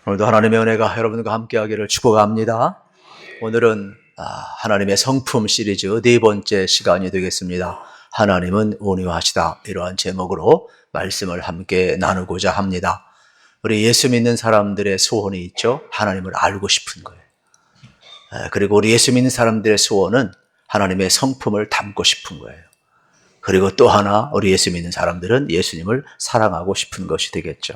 오늘도 하나님의 은혜가 여러분과 함께하기를 축복합니다. 오늘은 하나님의 성품 시리즈 네 번째 시간이 되겠습니다. 하나님은 온유하시다, 이러한 제목으로 말씀을 함께 나누고자 합니다. 우리 예수 믿는 사람들의 소원이 있죠. 하나님을 알고 싶은 거예요. 그리고 우리 예수 믿는 사람들의 소원은 하나님의 성품을 담고 싶은 거예요. 그리고 또 하나, 우리 예수 믿는 사람들은 예수님을 사랑하고 싶은 것이 되겠죠.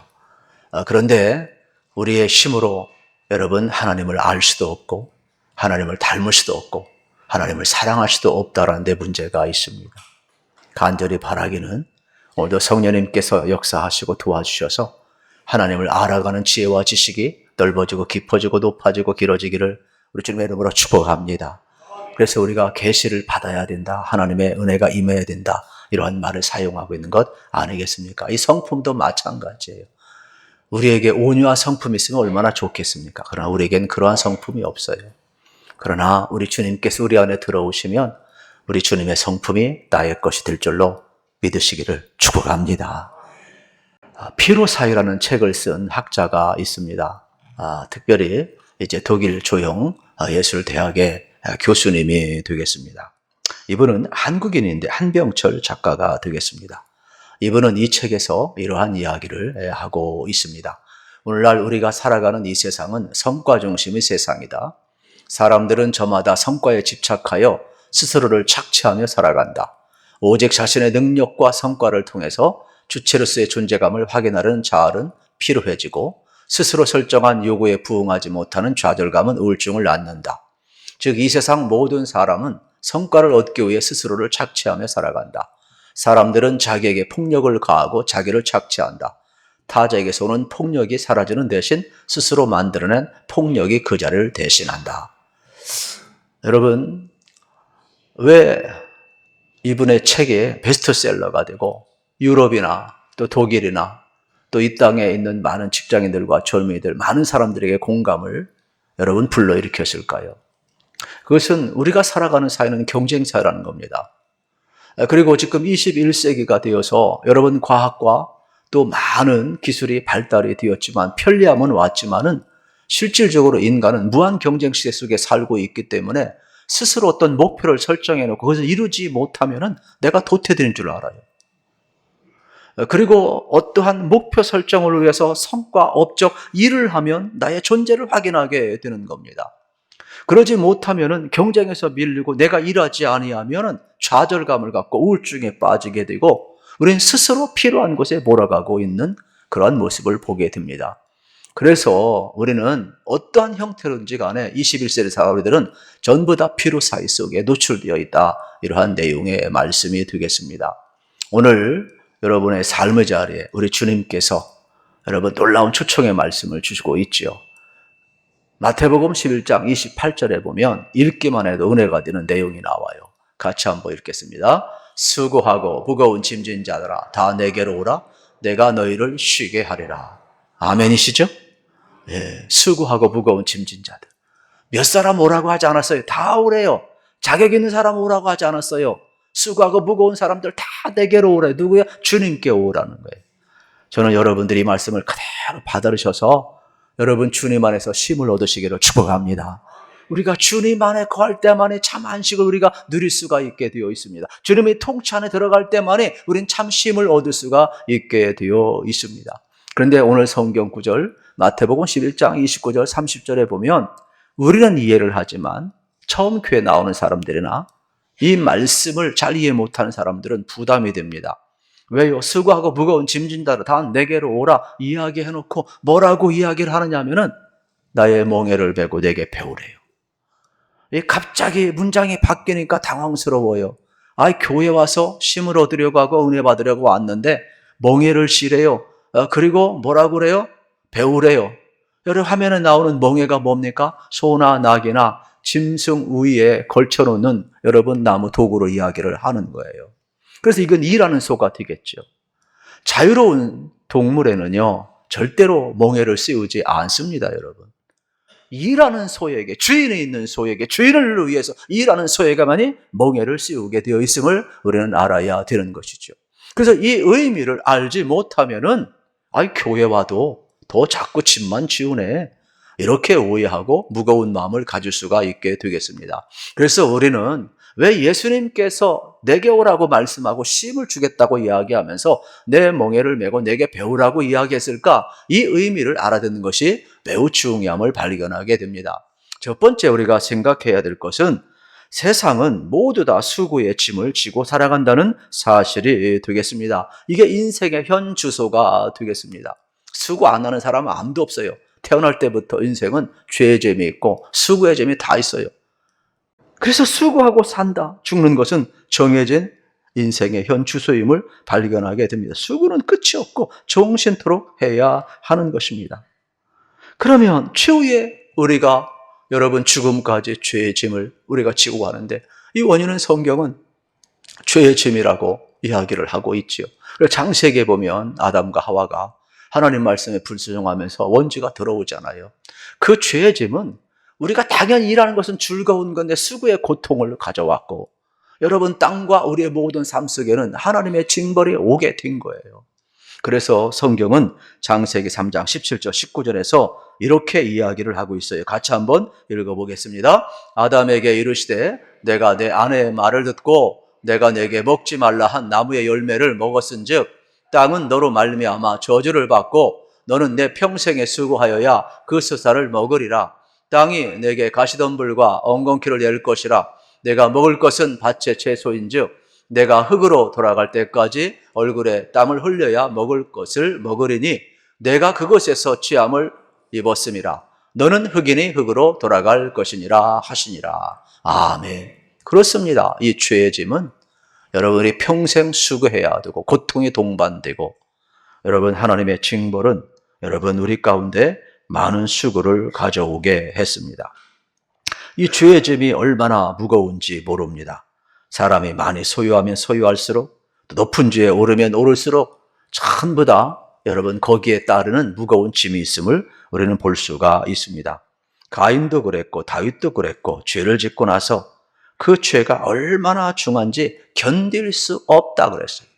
그런데 우리의 힘으로 여러분 하나님을 알 수도 없고 하나님을 닮을 수도 없고 하나님을 사랑할 수도 없다라는 데 문제가 있습니다. 간절히 바라기는 오늘도 성령님께서 역사하시고 도와주셔서 하나님을 알아가는 지혜와 지식이 넓어지고 깊어지고 높아지고 길어지기를 우리 주님의 이름으로 축복합니다. 그래서 우리가 계시를 받아야 된다, 하나님의 은혜가 임해야 된다, 이러한 말을 사용하고 있는 것 아니겠습니까? 이 성품도 마찬가지예요. 우리에게 온유한 성품이 있으면 얼마나 좋겠습니까? 그러나 우리에겐 그러한 성품이 없어요. 그러나 우리 주님께서 우리 안에 들어오시면 우리 주님의 성품이 나의 것이 될 줄로 믿으시기를 축복합니다. 피로사이라는 책을 쓴 학자가 있습니다. 특별히 이제 독일 조형 예술대학의 교수님이 되겠습니다. 이분은 한국인인데 한병철 작가가 되겠습니다. 이분은 이 책에서 이러한 이야기를 하고 있습니다. 오늘날 우리가 살아가는 이 세상은 성과 중심의 세상이다. 사람들은 저마다 성과에 집착하여 스스로를 착취하며 살아간다. 오직 자신의 능력과 성과를 통해서 주체로서의 존재감을 확인하려는 자아는 피로해지고 스스로 설정한 요구에 부응하지 못하는 좌절감은 우울증을 낳는다. 즉, 이 세상 모든 사람은 성과를 얻기 위해 스스로를 착취하며 살아간다. 사람들은 자기에게 폭력을 가하고 자기를 착취한다. 타자에게서 오는 폭력이 사라지는 대신 스스로 만들어낸 폭력이 그 자리를 대신한다. 여러분, 왜 이분의 책이 베스트셀러가 되고 유럽이나 또 독일이나 또 이 땅에 있는 많은 직장인들과 젊은이들, 많은 사람들에게 공감을 여러분 불러일으켰을까요? 그것은 우리가 살아가는 사회는 경쟁사라는 겁니다. 그리고 지금 21세기가 되어서 여러분 과학과 또 많은 기술이 발달이 되었지만 편리함은 왔지만은 실질적으로 인간은 무한 경쟁 시대 속에 살고 있기 때문에 스스로 어떤 목표를 설정해 놓고 그것을 이루지 못하면은 내가 도태되는 줄 알아요. 그리고 어떠한 목표 설정을 위해서 성과, 업적, 일을 하면 나의 존재를 확인하게 되는 겁니다. 그러지 못하면은 경쟁에서 밀리고 내가 일하지 아니하면은 좌절감을 갖고 우울증에 빠지게 되고 우리는 스스로 필요한 곳에 몰아가고 있는 그러한 모습을 보게 됩니다. 그래서 우리는 어떠한 형태로든지 간에 21세기 사람들은 전부 다 피로 사이 속에 노출되어 있다, 이러한 내용의 말씀이 되겠습니다. 오늘 여러분의 삶의 자리에 우리 주님께서 여러분 놀라운 초청의 말씀을 주시고 있지요. 마태복음 11장 28절에 보면 읽기만 해도 은혜가 되는 내용이 나와요. 같이 한번 읽겠습니다. 수고하고 무거운 짐진 자들아, 다 내게로 오라. 내가 너희를 쉬게 하리라. 아멘이시죠? 예, 수고하고 무거운 짐진 자들. 몇 사람 오라고 하지 않았어요. 다 오래요. 자격 있는 사람 오라고 하지 않았어요. 수고하고 무거운 사람들 다 내게로 오래. 누구야? 주님께 오라는 거예요. 저는 여러분들이 이 말씀을 그대로 받아들이셔서 여러분 주님 안에서 쉼을 얻으시기를 축복합니다. 우리가 주님 안에 거할 때만이 참 안식을 우리가 누릴 수가 있게 되어 있습니다. 주님의 통치 안에 들어갈 때만이 우린 참 쉼을 얻을 수가 있게 되어 있습니다. 그런데 오늘 성경 구절 마태복음 11장 29절 30절에 보면 우리는 이해를 하지만 처음 교회 나오는 사람들이나 이 말씀을 잘 이해 못하는 사람들은 부담이 됩니다. 왜요? 수고하고 무거운 짐진 자들 다 내게로 오라 이야기해놓고 뭐라고 이야기를 하느냐 하면은 나의 멍에를 베고 내게 배우래요. 갑자기 문장이 바뀌니까 당황스러워요. 교회 와서 쉼을 얻으려고 하고 은혜 받으려고 왔는데 멍에를 쉬래요. 그리고 뭐라고 그래요? 배우래요. 여러분 화면에 나오는 멍에가 뭡니까? 소나 낙이나 짐승 위에 걸쳐놓는 여러분 나무 도구로 이야기를 하는 거예요. 그래서 이건 일하는 소가 되겠죠. 자유로운 동물에는요, 절대로 멍에를 씌우지 않습니다, 여러분. 일하는 소에게, 주인이 있는 소에게, 주인을 위해서 일하는 소에게만이 멍에를 씌우게 되어 있음을 우리는 알아야 되는 것이죠. 그래서 이 의미를 알지 못하면은, 교회 와도 더 자꾸 짐만 지우네. 이렇게 오해하고 무거운 마음을 가질 수가 있게 되겠습니다. 그래서 우리는 왜 예수님께서 내게 오라고 말씀하고 쉼을 주겠다고 이야기하면서 내 멍에를 메고 내게 배우라고 이야기했을까? 이 의미를 알아듣는 것이 매우 중요함을 발견하게 됩니다. 첫 번째 우리가 생각해야 될 것은 세상은 모두 다 수고의 짐을 지고 살아간다는 사실이 되겠습니다. 이게 인생의 현 주소가 되겠습니다. 수고 안 하는 사람은 아무도 없어요. 태어날 때부터 인생은 죄의 재미 있고 수고의 재미 다 있어요. 그래서 수고하고 산다. 죽는 것은 정해진 인생의 현 주소임을 발견하게 됩니다. 수고는 끝이 없고 정신토록 해야 하는 것입니다. 그러면 최후에 우리가 여러분 죽음까지 죄의 짐을 우리가 지고 가는데 이 원인은 성경은 죄의 짐이라고 이야기를 하고 있지요. 그래서 창세기에 보면 아담과 하와가 하나님 말씀에 불순종하면서 원죄가 들어오잖아요. 그 죄의 짐은 우리가 당연히 일하는 것은 즐거운 건데 수고의 고통을 가져왔고 여러분 땅과 우리의 모든 삶 속에는 하나님의 징벌이 오게 된 거예요. 그래서 성경은 창세기 3장 17절 19절에서 이렇게 이야기를 하고 있어요. 같이 한번 읽어보겠습니다. 아담에게 이르시되 내가 내 아내의 말을 듣고 내가 내게 먹지 말라 한 나무의 열매를 먹었은즉 땅은 너로 말미암아 저주를 받고 너는 내 평생에 수고하여야 그 수사를 먹으리라. 땅이 내게 가시덤불과 엉겅퀴를 낼 것이라. 내가 먹을 것은 밭의 채소인즉 내가 흙으로 돌아갈 때까지 얼굴에 땀을 흘려야 먹을 것을 먹으리니 내가 그것에서 취함을 입었음이라. 너는 흙이니 흙으로 돌아갈 것이니라 하시니라. 아멘. 그렇습니다. 이 죄의 짐은 여러분이 평생 수고해야 되고 고통이 동반되고 여러분 하나님의 징벌은 여러분 우리 가운데 많은 수고를 가져오게 했습니다. 이 죄의 짐이 얼마나 무거운지 모릅니다. 사람이 많이 소유하면 소유할수록 또 높은 죄에 오르면 오를수록 전부 다 여러분 거기에 따르는 무거운 짐이 있음을 우리는 볼 수가 있습니다. 가인도 그랬고 다윗도 그랬고 죄를 짓고 나서 그 죄가 얼마나 중한지 견딜 수 없다 그랬어요.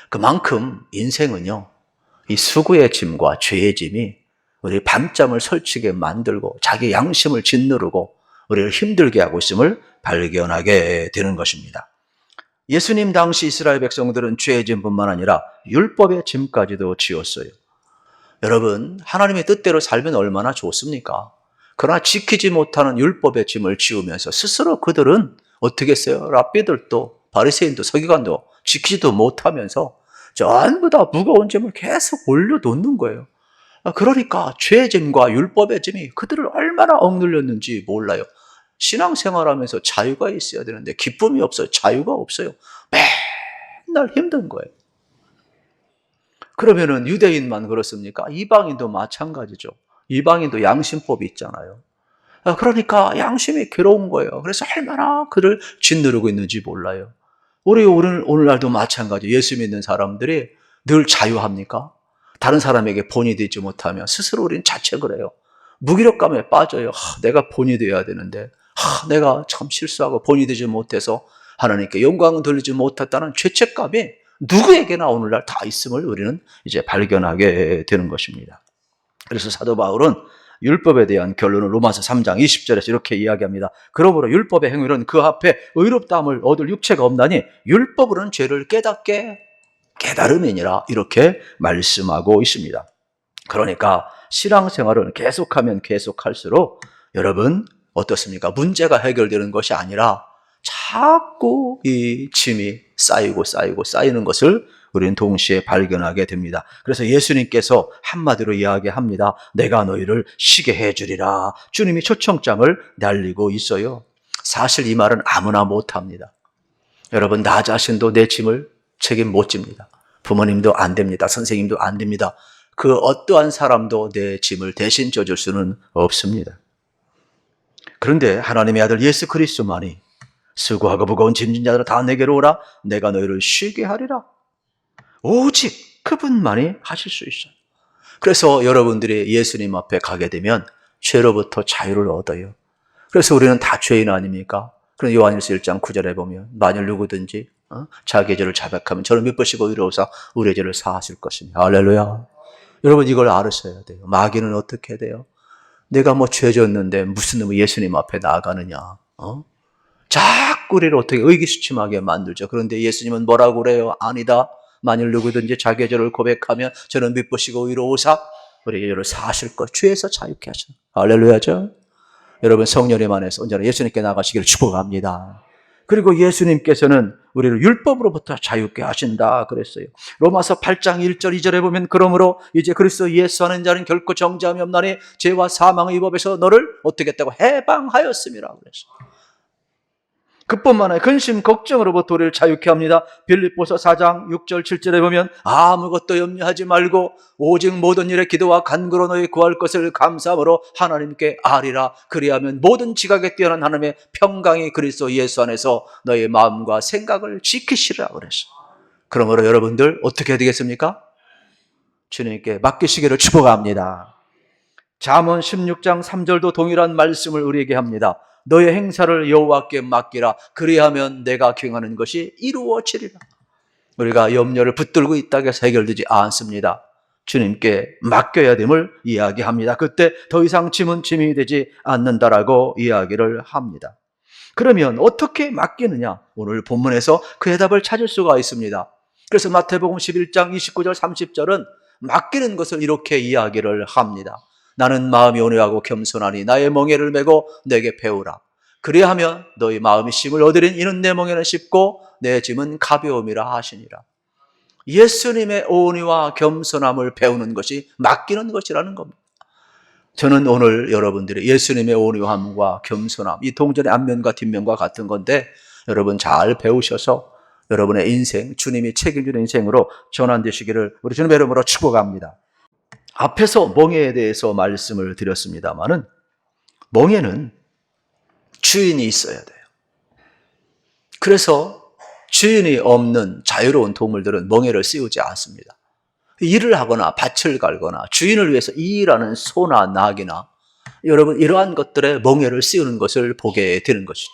그만큼 인생은요, 이 수고의 짐과 죄의 짐이 우리 밤잠을 설치게 만들고 자기 양심을 짓누르고 우리를 힘들게 하고 있음을 발견하게 되는 것입니다. 예수님 당시 이스라엘 백성들은 죄의 짐뿐만 아니라 율법의 짐까지도 지었어요. 여러분, 하나님의 뜻대로 살면 얼마나 좋습니까? 그러나 지키지 못하는 율법의 짐을 지우면서 스스로 그들은 어떻게 했어요? 랍비들도 바리새인도 서기관도 지키지도 못하면서 전부 다 무거운 짐을 계속 올려놓는 거예요. 그러니까 죄의 짐과 율법의 짐이 그들을 얼마나 억눌렸는지 몰라요. 신앙생활하면서 자유가 있어야 되는데 기쁨이 없어요. 자유가 없어요. 맨날 힘든 거예요. 그러면은 유대인만 그렇습니까? 이방인도 마찬가지죠. 이방인도 양심법이 있잖아요. 그러니까 양심이 괴로운 거예요. 그래서 얼마나 그를 짓누르고 있는지 몰라요. 우리 오늘날도 마찬가지. 예수 믿는 사람들이 늘 자유합니까? 다른 사람에게 본이 되지 못하면 스스로 우리는 자책을 해요. 무기력감에 빠져요. 내가 본이 되어야 되는데 내가 참 실수하고 본이 되지 못해서 하나님께 영광을 돌리지 못했다는 죄책감이 누구에게나 오늘날 다 있음을 우리는 이제 발견하게 되는 것입니다. 그래서 사도 바울은 율법에 대한 결론을 로마서 3장 20절에서 이렇게 이야기합니다. 그러므로 율법의 행위는 그 앞에 의롭다함을 얻을 육체가 없나니 율법으로는 죄를 깨닫게 깨달음이니라 이렇게 말씀하고 있습니다. 그러니까 신앙생활을 계속하면 계속할수록 여러분 어떻습니까? 문제가 해결되는 것이 아니라 자꾸 이 짐이 쌓이는 것을 우리는 동시에 발견하게 됩니다. 그래서 예수님께서 한마디로 이야기합니다. 내가 너희를 쉬게 해주리라. 주님이 초청장을 날리고 있어요. 사실 이 말은 아무나 못합니다. 여러분 나 자신도 내 짐을 책임 못 집니다. 부모님도 안 됩니다. 선생님도 안 됩니다. 그 어떠한 사람도 내 짐을 대신 져줄 수는 없습니다. 그런데 하나님의 아들 예수 그리스도만이 수고하고 무거운 짐진 자들아 다 내게로 오라. 내가 너희를 쉬게 하리라. 오직 그분만이 하실 수 있어요. 그래서 여러분들이 예수님 앞에 가게 되면 죄로부터 자유를 얻어요. 그래서 우리는 다 죄인 아닙니까? 그래서 요한일서 1장 9절에 보면 만일 누구든지 자기의 죄를 자백하면 저를 믿으시고 의로우사 우리의 죄를 사하실 것입니다. 할렐루야. 여러분 이걸 알으셔야 돼요. 마귀는 어떻게 돼요? 내가 뭐 죄졌는데 무슨 예수님 앞에 나아가느냐. 자꾸 우리를 어떻게 의기소침하게 만들죠. 그런데 예수님은 뭐라고 그래요? 아니다. 만일 누구든지 자기의 죄를 고백하면 저는 미쁘시고 의로우사 우리에게 죄를 사하실 것 죄에서 자유케 하시는 할렐루야죠. 여러분 성령님 안에서 언제나 예수님께 나가시기를 축복합니다. 그리고 예수님께서는 우리를 율법으로부터 자유케 하신다 그랬어요. 로마서 8장 1절 2절에 보면 그러므로 이제 그리스도 예수 하는 자는 결코 정죄함이 없나니 죄와 사망의 법에서 너를 어떻게 했다고 해방하였음이라 그랬어요. 그뿐만 아니라 근심 걱정으로부터 우리를 자유케 합니다. 빌립보서 4장 6절 7절에 보면 아무것도 염려하지 말고 오직 모든 일에 기도와 간구로 너희 구할 것을 감사함으로 하나님께 아리라. 그리하면 모든 지각에 뛰어난 하나님의 평강이 그리스도 예수 안에서 너희 마음과 생각을 지키시라 그랬어. 그러므로 여러분들 어떻게 해야 되겠습니까? 주님께 맡기시기를 축복합니다. 잠언 16장 3절도 동일한 말씀을 우리에게 합니다. 너의 행사를 여호와께 맡기라. 그리하면 내가 경하는 것이 이루어지리라. 우리가 염려를 붙들고 있다고 해서 해결되지 않습니다. 주님께 맡겨야 됨을 이야기합니다. 그때 더 이상 짐은 짐이 되지 않는다라고 이야기를 합니다. 그러면 어떻게 맡기느냐? 오늘 본문에서 그 해답을 찾을 수가 있습니다. 그래서 마태복음 11장 29절 30절은 맡기는 것을 이렇게 이야기를 합니다. 나는 마음이 온유하고 겸손하니 나의 멍에를 메고 내게 배우라. 그리하면 너희 마음이 쉼을 얻으리니 이는 내 멍에는 쉽고 내 짐은 가벼움이라 하시니라. 예수님의 온유와 겸손함을 배우는 것이 맡기는 것이라는 겁니다. 저는 오늘 여러분들이 예수님의 온유함과 겸손함, 이 동전의 앞면과 뒷면과 같은 건데 여러분 잘 배우셔서 여러분의 인생, 주님이 책임지는 인생으로 전환되시기를 우리 주님의 이름으로 축복합니다. 앞에서 멍에에 대해서 말씀을 드렸습니다마는 멍에는 주인이 있어야 돼요. 그래서 주인이 없는 자유로운 동물들은 멍에를 씌우지 않습니다. 일을 하거나 밭을 갈거나 주인을 위해서 일하는 소나 낙이나 여러분 이러한 것들에 멍에를 씌우는 것을 보게 되는 것이죠.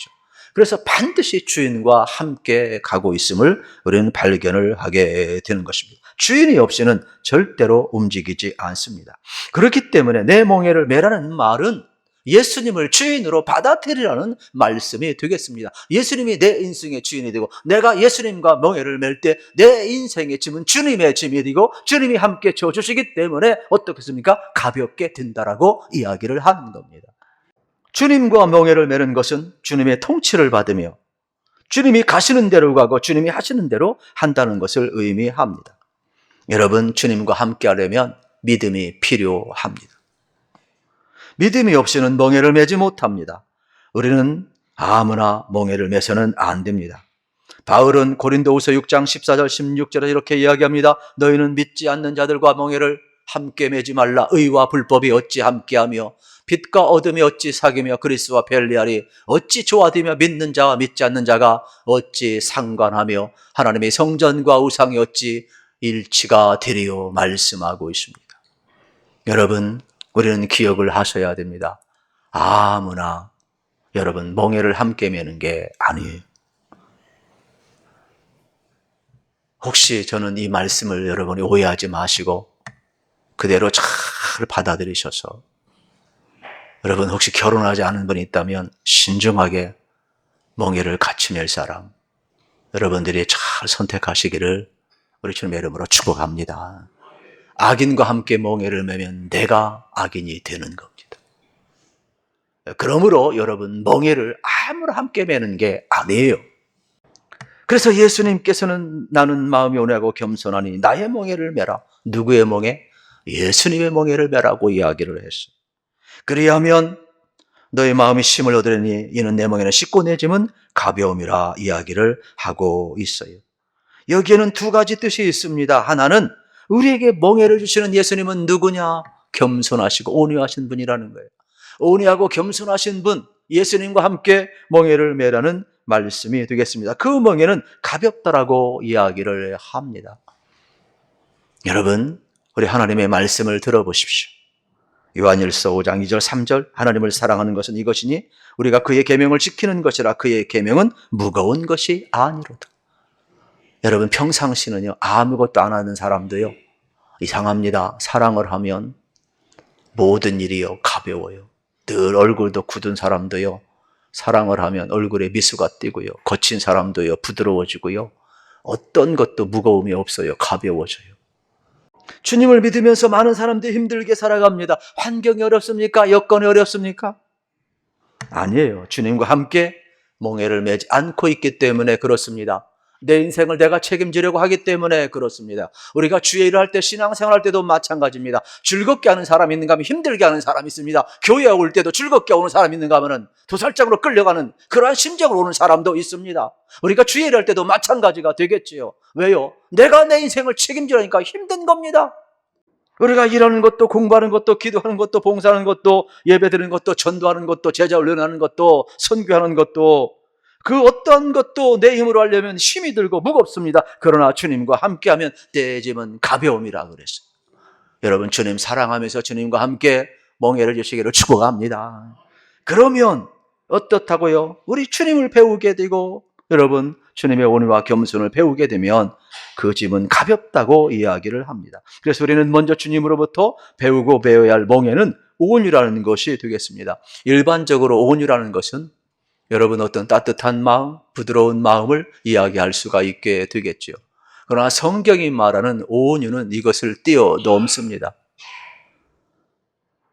그래서 반드시 주인과 함께 가고 있음을 우리는 발견을 하게 되는 것입니다. 주인이 없이는 절대로 움직이지 않습니다. 그렇기 때문에 내 멍에를 메라는 말은 예수님을 주인으로 받아들이라는 말씀이 되겠습니다. 예수님이 내 인생의 주인이 되고 내가 예수님과 멍에를 맬 때 내 인생의 짐은 주님의 짐이 되고 주님이 함께 져주시기 때문에 어떻겠습니까? 가볍게 된다라고 이야기를 하는 겁니다. 주님과 멍에를 메는 것은 주님의 통치를 받으며 주님이 가시는 대로 가고 주님이 하시는 대로 한다는 것을 의미합니다. 여러분 주님과 함께 하려면 믿음이 필요합니다. 믿음이 없이는 멍에를 메지 못합니다. 우리는 아무나 멍에를 메서는 안 됩니다. 바울은 고린도후서 6장 14절 16절에 이렇게 이야기합니다. 너희는 믿지 않는 자들과 멍에를 함께 매지 말라. 의와 불법이 어찌 함께하며 빛과 어둠이 어찌 사귀며 그리스도와 별리하리. 어찌 조화되며 믿는 자와 믿지 않는 자가 어찌 상관하며 하나님의 성전과 우상이 어찌 일치가 되리요 말씀하고 있습니다. 여러분 우리는 기억을 하셔야 됩니다. 아무나 여러분 멍에를 함께 매는 게 아니에요. 혹시 저는 이 말씀을 여러분이 오해하지 마시고 그대로 잘 받아들이셔서 여러분 혹시 결혼하지 않은 분이 있다면 신중하게 멍에를 같이 맬 사람 여러분들이 잘 선택하시기를 우리 주님의 이름으로 축복합니다. 악인과 함께 멍에를 매면 내가 악인이 되는 겁니다. 그러므로 여러분 멍에를 아무나 함께 매는 게 아니에요. 그래서 예수님께서는 나는 마음이 온유하고 겸손하니 나의 멍에를 매라. 누구의 멍에? 예수님의 멍에를 매라고 이야기를 했어요. 그리하면 너의 마음이 쉼을 얻으려니 이는 내 멍에는 쉽고 내 짐은 가벼움이라 이야기를 하고 있어요. 여기에는 두 가지 뜻이 있습니다. 하나는 우리에게 멍에를 주시는 예수님은 누구냐? 겸손하시고 온유하신 분이라는 거예요. 온유하고 겸손하신 분, 예수님과 함께 멍에를 매라는 말씀이 되겠습니다. 그 멍에는 가볍다라고 이야기를 합니다. 여러분, 우리 하나님의 말씀을 들어보십시오. 요한일서 5장 2절 3절 하나님을 사랑하는 것은 이것이니 우리가 그의 계명을 지키는 것이라. 그의 계명은 무거운 것이 아니로다. 여러분 평상시는요 아무것도 안 하는 사람도요 이상합니다. 사랑을 하면 모든 일이요 가벼워요. 늘 얼굴도 굳은 사람도요, 사랑을 하면 얼굴에 미소가 띄고요, 거친 사람도요 부드러워지고요, 어떤 것도 무거움이 없어요. 가벼워져요. 주님을 믿으면서 많은 사람들이 힘들게 살아갑니다. 환경이 어렵습니까? 여건이 어렵습니까? 아니에요. 주님과 함께 멍에를 매지 않고 있기 때문에 그렇습니다. 내 인생을 내가 책임지려고 하기 때문에 그렇습니다. 우리가 주의 일을 할 때, 신앙생활 할 때도 마찬가지입니다. 즐겁게 하는 사람이 있는가 하면 힘들게 하는 사람이 있습니다. 교회에 올 때도 즐겁게 오는 사람이 있는가 하면 도살장으로 끌려가는 그러한 심정으로 오는 사람도 있습니다. 우리가 주의 일을 할 때도 마찬가지가 되겠지요. 왜요? 내가 내 인생을 책임지려니까 힘든 겁니다. 우리가 일하는 것도, 공부하는 것도, 기도하는 것도, 봉사하는 것도, 예배드리는 것도, 전도하는 것도, 제자 훈련하는 것도, 선교하는 것도, 그 어떤 것도 내 힘으로 하려면 힘이 들고 무겁습니다. 그러나 주님과 함께하면 내 짐은 가벼움이라 그랬어요. 여러분, 주님 사랑하면서 주님과 함께 멍에를 주시기를 축복합니다. 그러면 어떻다고요? 우리 주님을 배우게 되고, 여러분 주님의 온유와 겸손을 배우게 되면 그 짐은 가볍다고 이야기를 합니다. 그래서 우리는 먼저 주님으로부터 배우고 배워야 할 멍에는 온유라는 것이 되겠습니다. 일반적으로 온유라는 것은 여러분 어떤 따뜻한 마음, 부드러운 마음을 이야기할 수가 있게 되겠죠. 그러나 성경이 말하는 온유는 이것을 뛰어넘습니다.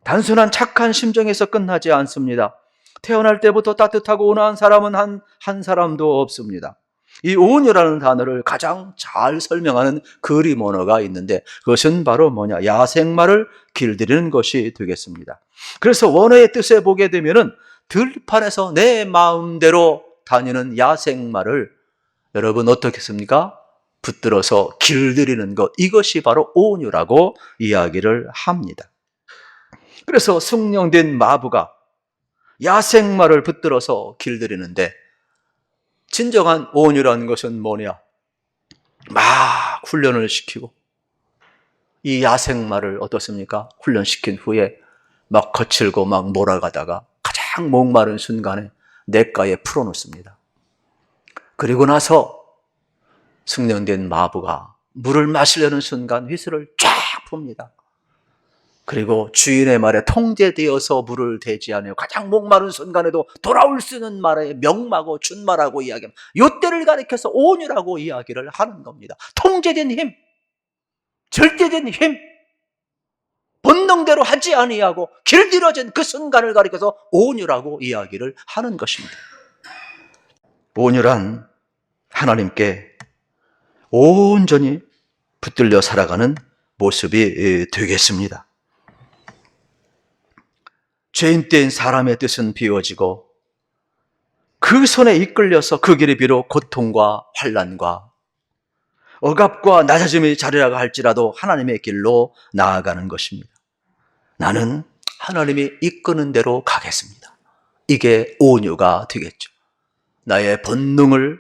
단순한 착한 심정에서 끝나지 않습니다. 태어날 때부터 따뜻하고 온화한 사람은 한 사람도 없습니다. 이 온유라는 단어를 가장 잘 설명하는 그림 언어가 있는데 그것은 바로 뭐냐? 야생마를 길들이는 것이 되겠습니다. 그래서 원어의 뜻에 보게 되면은 들판에서 내 마음대로 다니는 야생마를 여러분 어떻게 씁니까? 붙들어서 길들이는 것, 이것이 바로 온유라고 이야기를 합니다. 그래서 숙련된 마부가 야생마를 붙들어서 길들이는데 진정한 온유라는 것은 뭐냐? 막 훈련을 시키고 이 야생마를 어떻습니까? 훈련시킨 후에 막 거칠고 막 몰아가다가 가장 목마른 순간에 냇가에 풀어놓습니다. 그리고 나서 숙련된 마부가 물을 마시려는 순간 휘슬을 쫙 풉니다. 그리고 주인의 말에 통제되어서 물을 대지 않아요. 가장 목마른 순간에도 돌아올 수 있는 말에 명마고 준마라고 이야기합니다. 이때를 가리켜서 온유라고 이야기를 하는 겁니다. 통제된 힘, 절대된 힘, 본능대로 하지 아니하고 길들여진 그 순간을 가리켜서 온유라고 이야기를 하는 것입니다. 온유란 하나님께 온전히 붙들려 살아가는 모습이 되겠습니다. 죄인된 사람의 뜻은 비워지고 그 손에 이끌려서 그 길이 비록 고통과 환난과 억압과 낮아짐의 자리라고 할지라도 하나님의 길로 나아가는 것입니다. 나는 하나님이 이끄는 대로 가겠습니다. 이게 온유가 되겠죠. 나의 본능을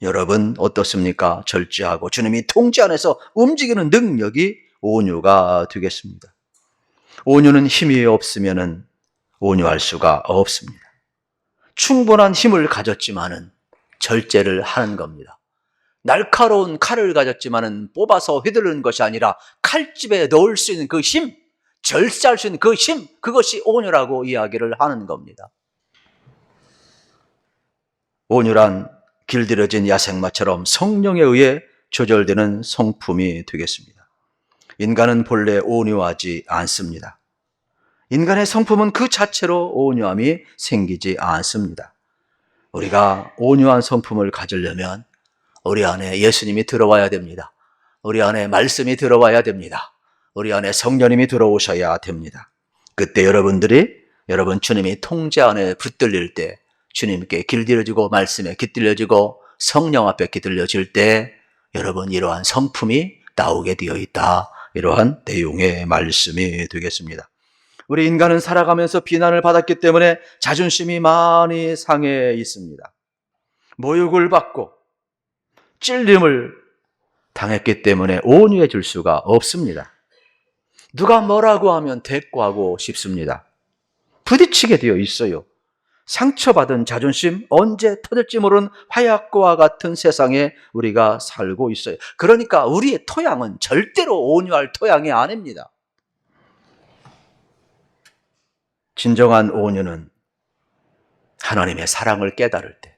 여러분 어떻습니까? 절제하고 주님이 통제 안에서 움직이는 능력이 온유가 되겠습니다. 온유는 힘이 없으면은 온유할 수가 없습니다. 충분한 힘을 가졌지만은 절제를 하는 겁니다. 날카로운 칼을 가졌지만은 뽑아서 휘두르는 것이 아니라 칼집에 넣을 수 있는 그 힘, 절제할 수 있는 그 힘, 그것이 온유라고 이야기를 하는 겁니다. 온유란 길들여진 야생마처럼 성령에 의해 조절되는 성품이 되겠습니다. 인간은 본래 온유하지 않습니다. 인간의 성품은 그 자체로 온유함이 생기지 않습니다. 우리가 온유한 성품을 가지려면 우리 안에 예수님이 들어와야 됩니다. 우리 안에 말씀이 들어와야 됩니다. 우리 안에 성령님이 들어오셔야 됩니다. 그때 여러분 주님이 통제 안에 붙들릴 때, 주님께 길들여지고 말씀에 깃들여지고 성령 앞에 깃들여질 때 여러분 이러한 성품이 나오게 되어 있다. 이러한 내용의 말씀이 되겠습니다. 우리 인간은 살아가면서 비난을 받았기 때문에 자존심이 많이 상해 있습니다. 모욕을 받고 찔림을 당했기 때문에 온유해질 수가 없습니다. 누가 뭐라고 하면 대꾸하고 싶습니다. 부딪히게 되어 있어요. 상처받은 자존심, 언제 터질지 모르는 화약고와 같은 세상에 우리가 살고 있어요. 그러니까 우리의 토양은 절대로 온유할 토양이 아닙니다. 진정한 온유는 하나님의 사랑을 깨달을 때,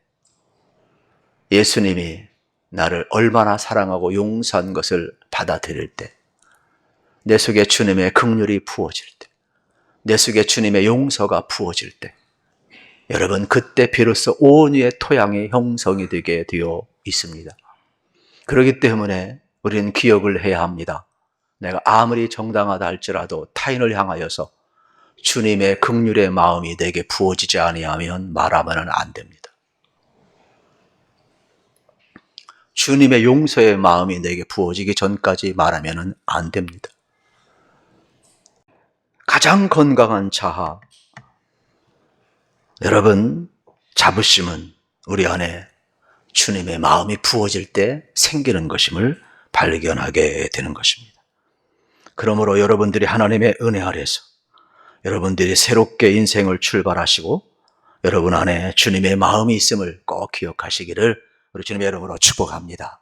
예수님이 나를 얼마나 사랑하고 용서한 것을 받아들일 때, 내 속에 주님의 긍휼이 부어질 때, 내 속에 주님의 용서가 부어질 때, 여러분 그때 비로소 온유의 토양이 형성이 되게 되어 있습니다. 그렇기 때문에 우리는 기억을 해야 합니다. 내가 아무리 정당하다 할지라도 타인을 향하여서 주님의 긍휼의 마음이 내게 부어지지 아니하면 말하면 안 됩니다. 주님의 용서의 마음이 내게 부어지기 전까지 말하면 안 됩니다. 가장 건강한 자아, 여러분 자부심은 우리 안에 주님의 마음이 부어질 때 생기는 것임을 발견하게 되는 것입니다. 그러므로 여러분들이 하나님의 은혜 아래서 여러분들이 새롭게 인생을 출발하시고 여러분 안에 주님의 마음이 있음을 꼭 기억하시기를 우리 주님의 이름으로 축복합니다.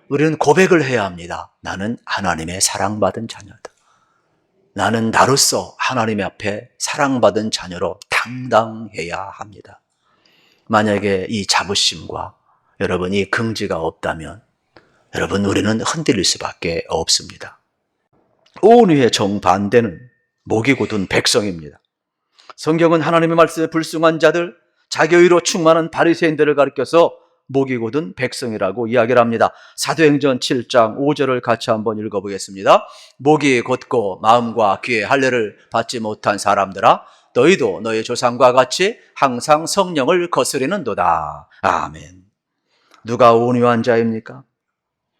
우리는 고백을 해야 합니다. 나는 하나님의 사랑받은 자녀다. 나는 나로서 하나님 앞에 사랑받은 자녀로 당당해야 합니다. 만약에 이 자부심과 여러분 이 긍지가 없다면 여러분 우리는 흔들릴 수밖에 없습니다. 온유의 정반대는 목이 곧은 백성입니다. 성경은 하나님의 말씀에 불순한 자들, 자기의로 충만한 바리새인들을 가리켜서 목이 곧은 백성이라고 이야기를 합니다. 사도행전 7장 5절을 같이 한번 읽어보겠습니다. 목이 곧고 마음과 귀에 할례를 받지 못한 사람들아, 너희도 너희 조상과 같이 항상 성령을 거스리는도다. 아멘. 누가 온유한 자입니까?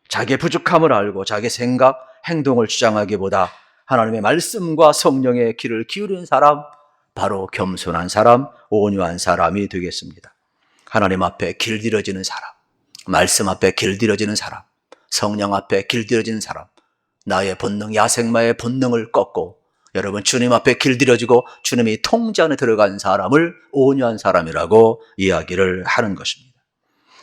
자기의 부족함을 알고 자기 생각, 행동을 주장하기보다 하나님의 말씀과 성령의 귀를 기울인 사람, 바로 겸손한 사람, 온유한 사람이 되겠습니다. 하나님 앞에 길들여지는 사람, 말씀 앞에 길들여지는 사람, 성령 앞에 길들여지는 사람, 나의 본능, 야생마의 본능을 꺾고 여러분 주님 앞에 길들여지고 주님이 통제 안에 들어간 사람을 온유한 사람이라고 이야기를 하는 것입니다.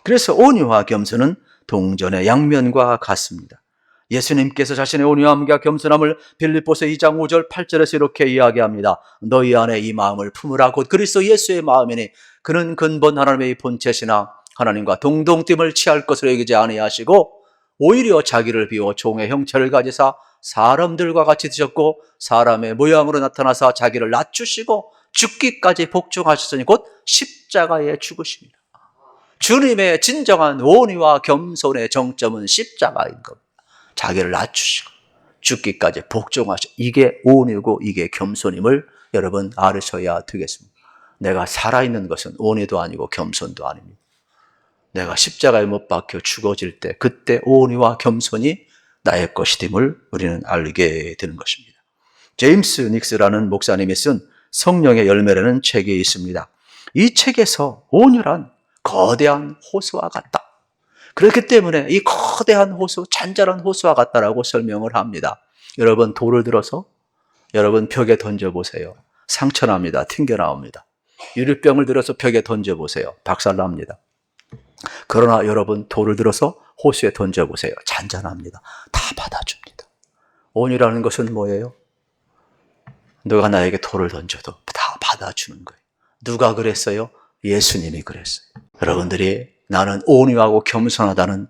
그래서 온유와 겸손은 동전의 양면과 같습니다. 예수님께서 자신의 온유함과 겸손함을 빌립보서 2장 5절 8절에서 이렇게 이야기합니다. 너희 안에 이 마음을 품으라. 곧 그리스도 예수의 마음이니 그는 근본 하나님의 본체시나 하나님과 동동됨을 취할 것으로 여기지 아니하시고 오히려 자기를 비워 종의 형체를 가지사 사람들과 같이 드셨고 사람의 모양으로 나타나사 자기를 낮추시고 죽기까지 복종하셨으니 곧 십자가에 죽으십니다. 주님의 진정한 온유와 겸손의 정점은 십자가인 겁니다. 자기를 낮추시고 죽기까지 복종하시고, 이게 온유고 이게 겸손임을 여러분 알으셔야 되겠습니다. 내가 살아있는 것은 온유도 아니고 겸손도 아닙니다. 내가 십자가에 못 박혀 죽어질 때 그때 온유와 겸손이 나의 것임을 우리는 알게 되는 것입니다. 제임스 닉스라는 목사님이 쓴 성령의 열매라는 책이 있습니다. 이 책에서 온유란 거대한 호수와 같다. 그렇기 때문에 이 거대한 호수, 잔잔한 호수와 같다라고 설명을 합니다. 여러분 돌을 들어서 여러분 벽에 던져보세요. 상처납니다. 튕겨나옵니다. 유리병을 들어서 벽에 던져보세요. 박살납니다. 그러나 여러분 돌을 들어서 호수에 던져보세요. 잔잔합니다. 다 받아줍니다. 온유라는 것은 뭐예요? 누가 나에게 돌을 던져도 다 받아주는 거예요. 누가 그랬어요? 예수님이 그랬어요. 여러분들이 나는 온유하고 겸손하다는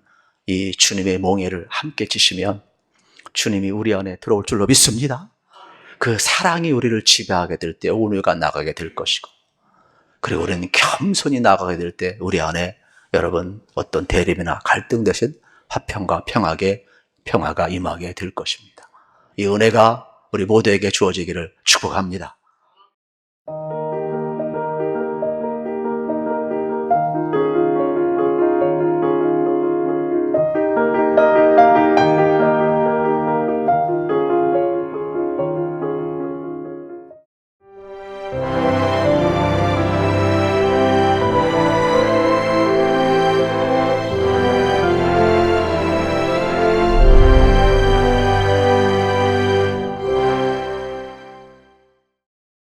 이 주님의 몽해를 함께 지시면 주님이 우리 안에 들어올 줄로 믿습니다. 그 사랑이 우리를 지배하게 될 때 온유가 나가게 될 것이고, 그리고 우리는 겸손히 나가게 될 때 우리 안에 여러분 어떤 대립이나 갈등 대신 화평과 평화가 임하게 될 것입니다. 이 은혜가 우리 모두에게 주어지기를 축복합니다.